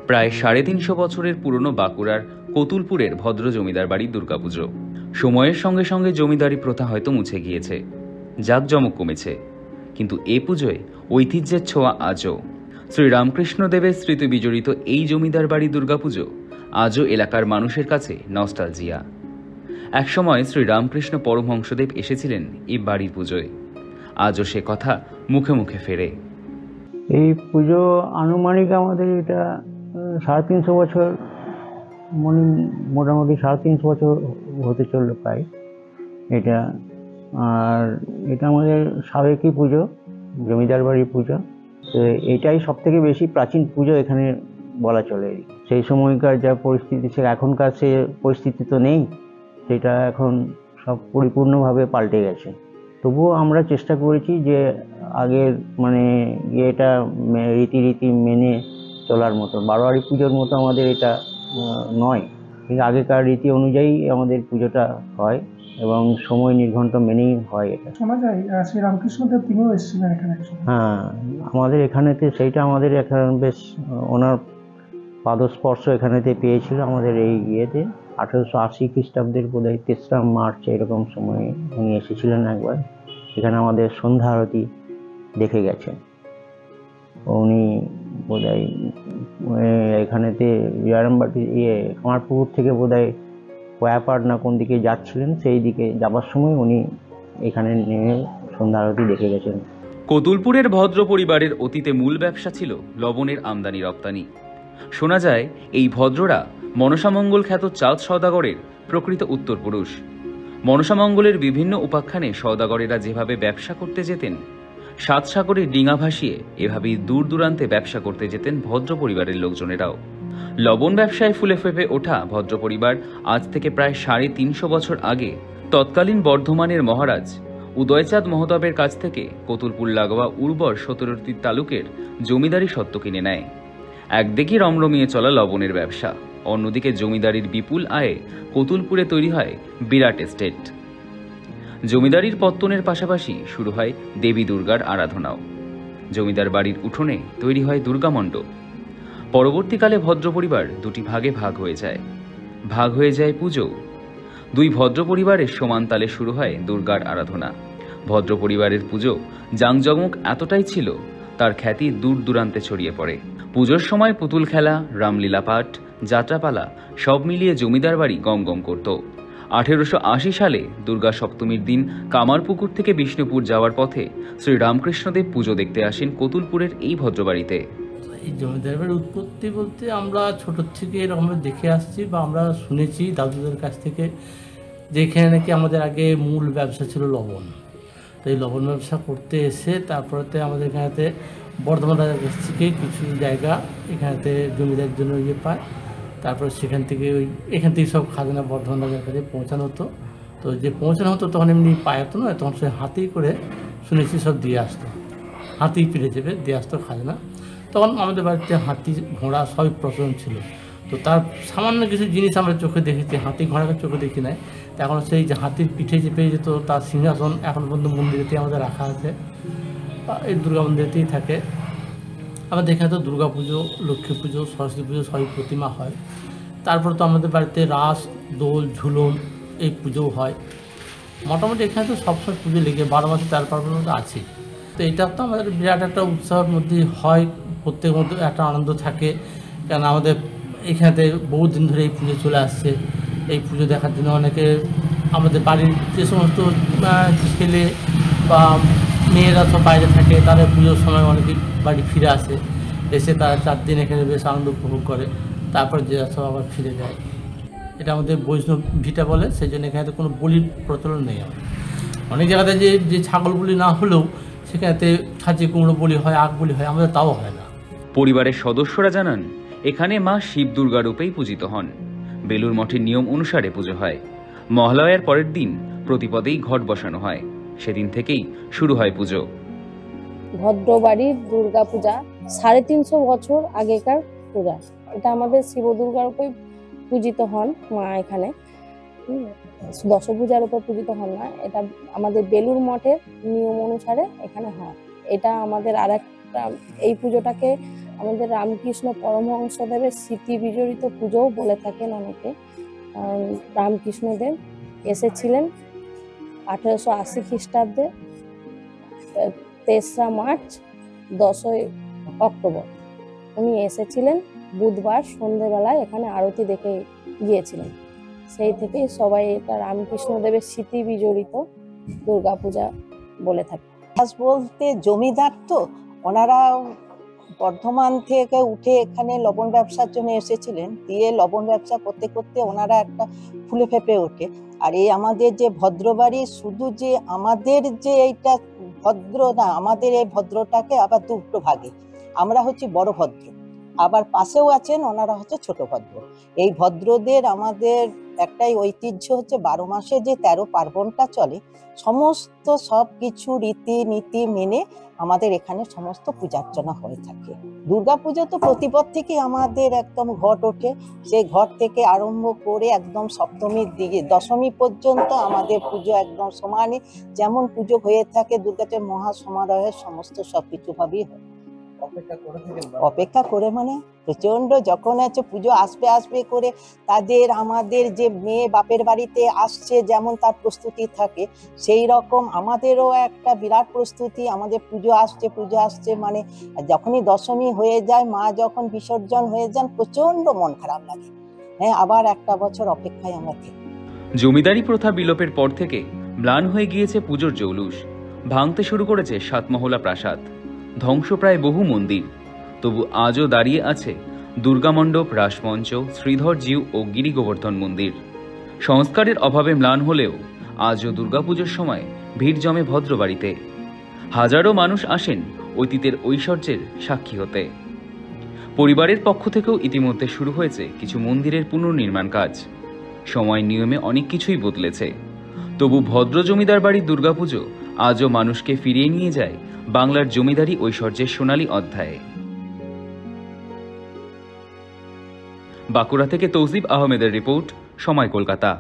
প্রায় ৩৫০ বছরের পুরনো বাঁকুড়ার কতুলপুরের ভদ্র জমিদার বাড়ির দুর্গাপুজো। সময়ের সঙ্গে সঙ্গে জমিদারি প্রথা হয়তো মুছে গিয়েছে, জাঁকজমক কমেছে, কিন্তু এ পুজোয় ঐতিহ্যের ছোঁয়া আজও। শ্রীরামকৃষ্ণদেবের স্মৃতি বিজড়িত এই জমিদার বাড়ি দুর্গাপুজো আজও এলাকার মানুষের কাছে নস্টালজিয়া। একসময় শ্রীরামকৃষ্ণ পরমহংসদেব এসেছিলেন এই বাড়ির পুজোয়, আজও সে কথা মুখে মুখে ফেরে। এই পুজো আনুমানিক আমাদের এটা ৩৫০ বছর, মোটামুটি ৩৫০ বছর হতে চললো প্রায় এটা। আর এটা আমাদের সাবেকি পুজো, জমিদার বাড়ির পুজো। তো এটাই সব থেকে বেশি প্রাচীন পুজো এখানে বলা চলে। সেই সময়কার যা পরিস্থিতি, সে এখনকার সে পরিস্থিতি তো নেই, সেটা এখন সব পরিপূর্ণভাবে পাল্টে গেছে। তবুও আমরা চেষ্টা করেছি যে আগের এটা রীতি মেনে চলার মতো। বারোয়ারি পুজোর মতো আমাদের এটা নয়, কিন্তু আগেকার রীতি অনুযায়ী আমাদের পুজোটা হয় এবং সময় নির্ঘণ্ট মেনেই হয়। এটা শোনা যায় শ্রীরামকৃষ্ণদেব তিনিও এসেছিলেন এখানে। হ্যাঁ, আমাদের এখানেতে সেইটা আমাদের এখানে বেশ ওনার পাদস্পর্শ এখানেতে পেয়েছিল আমাদের এই ইয়েতে। 1880 খ্রিস্টাব্দের বোধহয় 3রা মার্চ এরকম সময়ে উনি এসেছিলেন একবার। এখানে আমাদের সন্ধ্যা আরতি দেখে গেছেন উনি বোধহয়। এখানেতে জয়রামবাটি কামারপুকুর থেকে বোধহয় কয়াপাড় না কোন দিকে যাচ্ছিলেন, সেই দিকে যাবার সময় উনি এখানে নেমে সন্ধ্যা আরতি দেখে গেছেন। কতুলপুরের ভদ্র পরিবারের অতীতে মূল ব্যবসা ছিল লবণের আমদানি রপ্তানি। শোনা যায় এই ভদ্ররা মনসামঙ্গল খ্যাত চাঁদ সওদাগরের প্রকৃত উত্তরপুরুষ। মনসামঙ্গলের বিভিন্ন উপাখ্যানে সওদাগরেরা যেভাবে ব্যবসা করতে যেতেন, 7 সাগরের ডিঙা ভাসিয়ে এভাবেই দূর দূরান্তে ব্যবসা করতে যেতেন ভদ্র পরিবারের লোকজনেরাও। লবণ ব্যবসায় ফুলে ফেপে ওঠা ভদ্র পরিবার আজ থেকে প্রায় 350 বছর আগে তৎকালীন বর্ধমানের মহারাজ উদয়চাঁদ মহতাবের কাছ থেকে কতুলপুর লাগোয়া উর্বর 17টি তালুকের জমিদারি সত্ত্ব কিনে নেয়। একদিকে রমরমিয়ে চলা লবণের ব্যবসা, অন্যদিকে জমিদারির বিপুল আয়ে কতুলপুরে তৈরি হয় বিরাট এস্টেট। জমিদারির পত্তনের পাশাপাশি শুরু হয় দেবী দুর্গার আরাধনাও। জমিদার বাড়ির উঠোনে তৈরি হয় দুর্গামণ্ডপ। পরবর্তীকালে ভদ্র পরিবার দুটি ভাগে ভাগ হয়ে যায় পুজো। দুই ভদ্র পরিবারের সমান তালে শুরু হয় দুর্গার আরাধনা। ভদ্র পরিবারের পুজো জাঁকজমক এতটাই ছিল, তার খ্যাতি দূর দূরান্তে ছড়িয়ে পড়ে। পুজোর সময় পুতুল খেলা, রামলীলা পাঠ, যাত্রাপালা সব মিলিয়ে জমিদার বাড়ি গম গম করত। 1880 সালে দুর্গা সপ্তমীর দিন কামারপুকুর থেকে বিষ্ণুপুর যাওয়ার পথে শ্রীরামকৃষ্ণদেব পুজো দেখতে আসেন কতুলপুরের এই ভদ্রবাড়িতে। এই জমিদার বাড়ির উৎপত্তি বলতে আমরা ছোটোর থেকে এরকম দেখে আসছি বা আমরা শুনেছি দাদুদের কাছ থেকে, যে এখানে নাকি আমাদের আগে মূল ব্যবসা ছিল লবণ। তো এই লবণ ব্যবসা করতে এসে তারপরেতে আমাদের এখানেতে বর্ধমান রাজার কাছ থেকে কিছু জায়গা এখানেতে জমিদারের জন্য পায়। তারপর সেখান থেকে এখান থেকে সব খাজনা বর্ধমান রাজার কাছে পৌঁছানো হতো। তো যে পৌঁছানো হতো তখন এমনি পায়াতো নয়, তখন সে হাতি করে শুনেছি সব দিয়ে আসতো, হাতি পিড়ে চেপে দিয়ে আসতো খাজনা। তখন আমাদের বাড়িতে হাতি ঘোড়া সবই প্রচলন ছিল। তো তার সামান্য কিছু জিনিস আমরা চোখে দেখেছি, হাতি ঘোড়াকে চোখে দেখি নাই। তো এখন সেই যে হাতির পিঠে চেপে যেত, তার সিংহাসন এখন পর্যন্ত মন্দিরেতেই আমাদের রাখা আছে, এই দুর্গা মন্দিরেতেই থাকে। আমাদের এখানে তো দুর্গা পুজো, লক্ষ্মী পুজো, সরস্বতী পুজো সবই প্রতিমা হয়। তারপর তো আমাদের বাড়িতে রাস, দোল, ঝুলন এই পুজোও হয়। মোটামুটি এখানে তো সবসময় পুজো লেগে 12 মাসে 13 পার্বণের মধ্যে আছে। তো এটা তো আমাদের বিরাট একটা উৎসবের মধ্যে হয়, প্রত্যেকের মধ্যে একটা আনন্দ থাকে। কেন আমাদের এখানেতে বহুদিন ধরে এই পুজো চলে আসছে। এই পুজো দেখার জন্য অনেকে আমাদের বাড়ির যে সমস্ত ছেলে বা মেয়েরা সব বাইরে থাকে, তারা পুজোর সময় অনেকে বাড়ি ফিরে আসে, এসে তারা 4 দিন এখানে বেশ আনন্দ উপভোগ করে, তারপর যে সব আবার ফিরে যায়। এটা আমাদের বৈষ্ণব ভিটা বলে, সেই জন্য এখানে কোনো বলির প্রচলন নেই। অনেক জায়গাতে যে ছাগল বলি না হলেও সেখানেতে ছাঁচি কুমড়ো বলি হয়, আগ বলি হয়, আমাদের তাও হয় না। পরিবারের সদস্যরা জানান, এখানে মা শিব দুর্গা রূপেই পূজিত হন। বেলুর মঠের নিয়ম অনুসারে পুজো হয়। মহালয়ার পরের দিন প্রতিপদেই ঘট বসানো হয়। সেদিন থেকেই শুরু হয় পুজো। ভদ্রবাড়ির দুর্গা পূজা 350 বছর আগেকার পূজা। এটা আমাদের শিব দুর্গার উপর পূজিত হন মা। এখানে দশভূজার উপর পূজিত হন না, এটা আমাদের বেলুর মঠের নিয়ম অনুসারে এখানে হয়। এটা আমাদের আরেকটা, এই পুজোটাকে আমাদের রামকৃষ্ণ পরমহংসদেবের স্মৃতি বিজড়িত পুজোও বলে থাকেন অনেকে। কারণ রামকৃষ্ণদেব এসেছিলেন 1880 খ্রিস্টাব্দে 3রা মার্চ 10ই অক্টোবর। উনি এসেছিলেন বুধবার সন্ধেবেলায়, এখানে আরতি দেখে গিয়েছিলেন। সেই থেকেই সবাই এটা রামকৃষ্ণদেবের স্মৃতি বিজড়িত দুর্গাপূজা বলে থাকে। ইতিহাস বলতে জমিদার তো ওনারা বর্ধমান থেকে উঠে এখানে লবণ ব্যবসার জন্য এসেছিলেন, দিয়ে লবণ ব্যবসা করতে করতে ওনারা একটা ফুলে ফেপে ওঠে। আর এই আমাদের যে ভদ্রবাড়ি, শুধু যে আমাদের যে এইটা ভদ্র না, আমাদের এই ভদ্রটাকে আবার দুটো ভাগে, আমরা হচ্ছি বড় ভদ্র, আবার পাশেও আছেন ওনারা হচ্ছে ছোট ভদ্র। এই ভদ্রদের আমাদের একটাই ঐতিহ্য হচ্ছে 12 মাসে যে 13 পার্বণটা চলে, সমস্ত সব কিছু রীতিনীতি মেনে আমাদের এখানে সমস্ত পূজার্চনা হয়ে থাকে। দুর্গাপূজা তো প্রতিপদ থেকে আমাদের একদম ঘট ওঠে, সেই ঘট থেকে আরম্ভ করে একদম সপ্তমীর দিকে দশমী পর্যন্ত আমাদের পুজো একদম সমানে যেমন পুজো হয়ে থাকে দুর্গাচর মহা সমারোহের সমস্ত সবকিছু ভাবেই হয়। অপেক্ষা করে মানে প্রচন্ড, যখন আছে পুজো আসবে আসবে করে তাদের আমাদের যে মেয়ে বাপের বাড়িতে আসছে যেমন তার প্রস্তুতি থাকে, সেই রকম আমাদেরও একটা বিরাট প্রস্তুতি। আমাদের পুজো আসছে মানে যখনই দশমী হয়ে যায়, মা যখন বিসর্জন হয়ে যান, প্রচন্ড মন খারাপ লাগে। হ্যাঁ, আবার একটা বছর অপেক্ষায় আমরা থাকি। জমিদারি প্রথা বিলোপের পর থেকে ম্লান হয়ে গিয়েছে পুজোর জৌলুস। ভাঙতে শুরু করেছে 7 মহলা প্রাসাদ, ধ্বংসপ্রায় বহু মন্দির। তবু আজও দাঁড়িয়ে আছে দুর্গামণ্ডপ, রাসমঞ্চ, শ্রীধর জিউ ও গিরি গোবর্ধন মন্দির। সংস্কারের অভাবে ম্লান হলেও আজও দুর্গাপুজোর সময় ভিড় জমে ভদ্রবাড়িতে। হাজারো মানুষ আসেন অতীতের ঐশ্বর্যের সাক্ষী হতে। পরিবারের পক্ষ থেকেও ইতিমধ্যে শুরু হয়েছে কিছু মন্দিরের পুনর্নির্মাণ কাজ। সময় নিয়মে অনেক কিছুই বদলেছে, তবু ভদ্র জমিদার বাড়ির দুর্গাপুজো আজও মানুষকে ফিরিয়ে নিয়ে যায় বাংলার জমিদারি ঐশ্বর্যের সোনালী অধ্যায়ে। বাঁকুড়া থেকে তৌসিফ আহমেদের রিপোর্ট, সময় কলকাতা।